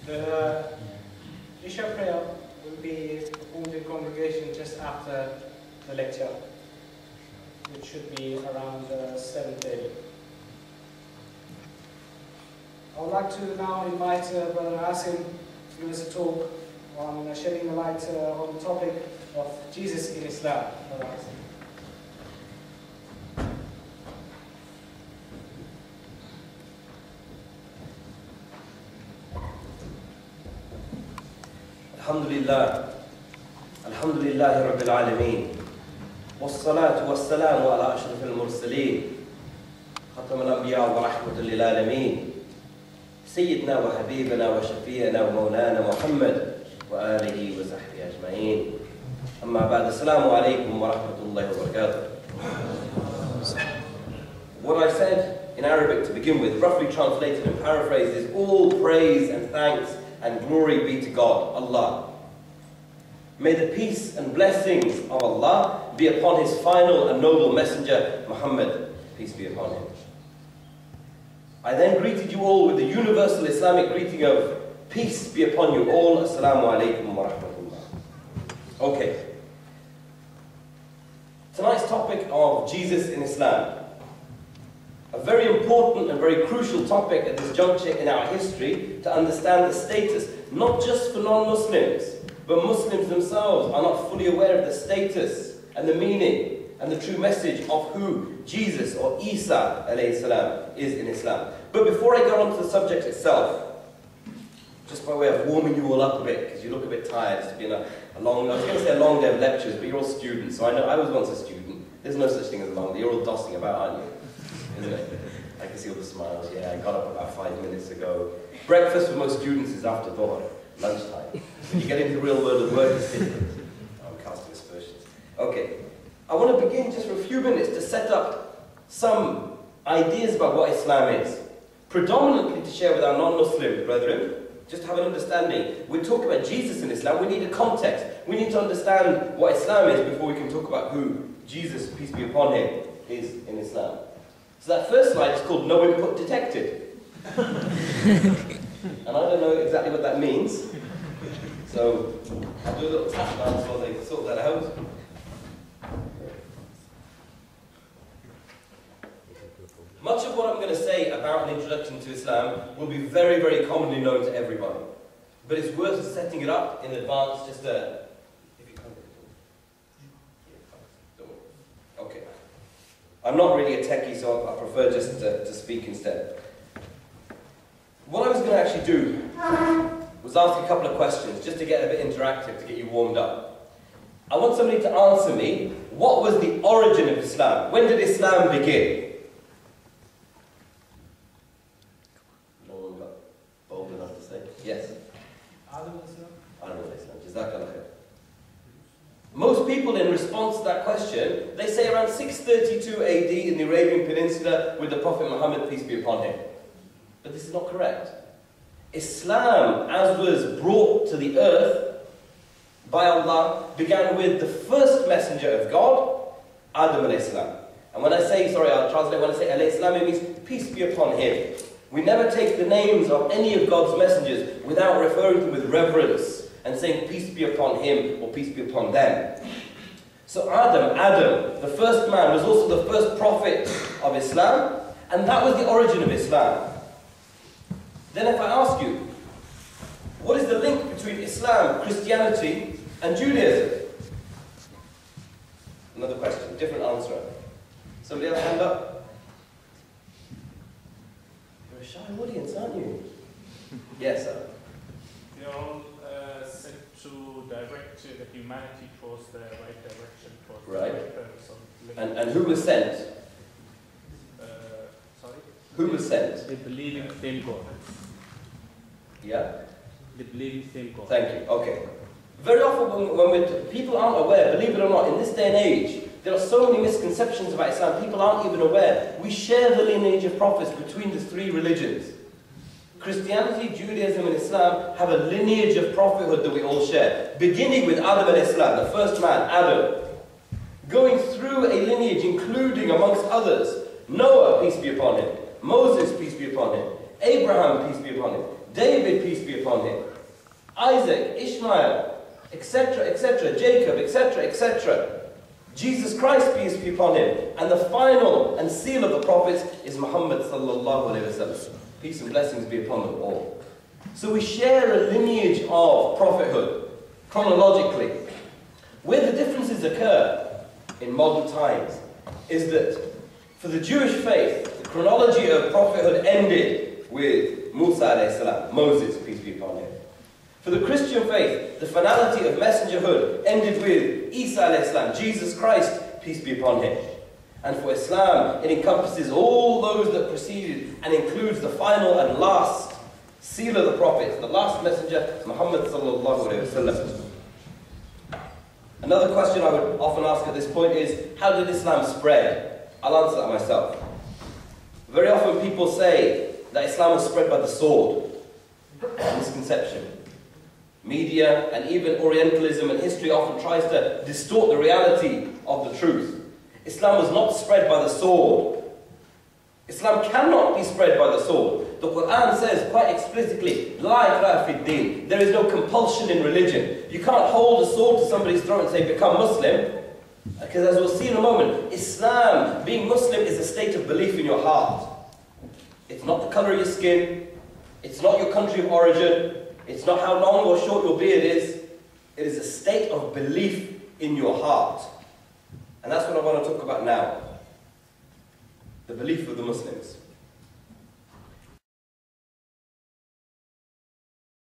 The Isha prayer will be performed in congregation just after the lecture, which should be around 7:30. I would like to now invite Brother Asim to give us a talk on shedding the light on the topic of Jesus in Islam. Brother Asim. Alhamdulillah Rabbil Alameen. Wassalatu wassalamu ala ashrafil mursaleen. Khatam al-anbiya wa rahmatul lil alameen. Sayyidina wa habibina wa shafi'ina wa maulana Muhammad wa alihi wa sahbihi ajma'een. Amma ba'd, assalamu alaikum wa rahmatullahi wa barakatuh. What I said in Arabic to begin with, roughly translated and paraphrased, is all praise and thanks and glory be to God, Allah. May the peace and blessings of Allah be upon His final and noble messenger, Muhammad, peace be upon him. I then greeted you all with the universal Islamic greeting of peace be upon you all, assalamu alaikum wa rahmatullah. Okay. Tonight's topic of Jesus in Islam. A very important and very crucial topic at this juncture in our history to understand the status, not just for non-Muslims, but Muslims themselves are not fully aware of the status and the meaning and the true message of who Jesus or Isa alayhi salam is in Islam. But before I go on to the subject itself, just by way of warming you all up a bit, because you look a bit tired, it's been a long, I was going to say a long day of lectures, but you're all students, so I know I was once a student. There's no such thing as a long day, you're all dossing about, aren't you? Isn't it? I can see all the smiles. Yeah, I got up about 5 minutes ago. Breakfast for most students is after dhuhr, lunchtime. When you get into the real world of work, it's different. I'm casting aspersions. Okay, I want to begin just for a few minutes to set up some ideas about what Islam is. Predominantly to share with our non-Muslim brethren, just to have an understanding. We talk about Jesus in Islam, we need a context. We need to understand what Islam is before we can talk about who Jesus, peace be upon him, is in Islam. So that first slide is called No Input Detected. And I don't know exactly what that means. So I'll do a little tap dance while they sort that out. Much of what I'm going to say about an introduction to Islam will be very, very commonly known to everybody. But it's worth setting it up in advance just to... Okay. I'm not really a techie, so I prefer just to speak instead. What I was going to actually do was ask a couple of questions, just to get a bit interactive, to get you warmed up. I want somebody to answer me, what was the origin of Islam? When did Islam begin? No one got bold enough to say. Yes? Adam Islam. Adam Islam. Jazakallah khair. Most people, in response to that question, they say around 632 AD in the Arabian Peninsula with the Prophet Muhammad, peace be upon him. But this is not correct. Islam, as was brought to the earth by Allah, began with the first messenger of God, Adam alayhi salam. And when I say, sorry, I'll translate, when I say alayhi salam, it means peace be upon him. We never take the names of any of God's messengers without referring to them with reverence and saying peace be upon him or peace be upon them. So Adam, the first man, was also the first prophet of Islam, and that was the origin of Islam. Then if I ask you, what is the link between Islam, Christianity, and Judaism? Another question, different answer. Somebody else hand up? You're a shy audience, aren't you? Yes, sir. They're all sent to direct the humanity towards the right direction, towards the right purpose of living. And who was sent? Sorry? Who was sent? They believe in the same God. Yeah? They believe in the same God. Thank you. Okay. Very often when people aren't aware, believe it or not, in this day and age, there are so many misconceptions about Islam, people aren't even aware. We share the lineage of prophets between the three religions. Christianity, Judaism and Islam have a lineage of prophethood that we all share. Beginning with Adam alayhi salam, the first man, Adam. Going through a lineage including, amongst others, Noah, peace be upon him. Moses, peace be upon him. Abraham, peace be upon him. David, peace be upon him, Isaac, Ishmael, etc., etc., Jacob, etc., etc. Jesus Christ, peace be upon him. And the final and seal of the prophets is Muhammad sallallahu alayhi wa sallam. Peace and blessings be upon them all. So we share a lineage of prophethood, chronologically. Where the differences occur in modern times is that for the Jewish faith, the chronology of prophethood ended with Musa alayhi salam, Moses, peace be upon him. For the Christian faith, the finality of messengerhood ended with Isa alayhi salam, Jesus Christ, peace be upon him. And for Islam, it encompasses all those that preceded and includes the final and last seal of the prophets, the last messenger, Muhammad sallallahu alayhi wa sallam. Another question I would often ask at this point is, how did Islam spread? I'll answer that myself. Very often people say that Islam was spread by the sword. Misconception. Media and even Orientalism and history often tries to distort the reality of the truth. Islam was not spread by the sword. Islam cannot be spread by the sword. The Quran says quite explicitly, La ikraha fid din. There is no compulsion in religion. You can't hold a sword to somebody's throat and say, become Muslim. Because as we'll see in a moment, Islam, being Muslim, is a state of belief in your heart. It's not the colour of your skin. It's not your country of origin. It's not how long or short your beard is. It is a state of belief in your heart. And that's what I want to talk about now. The belief of the Muslims.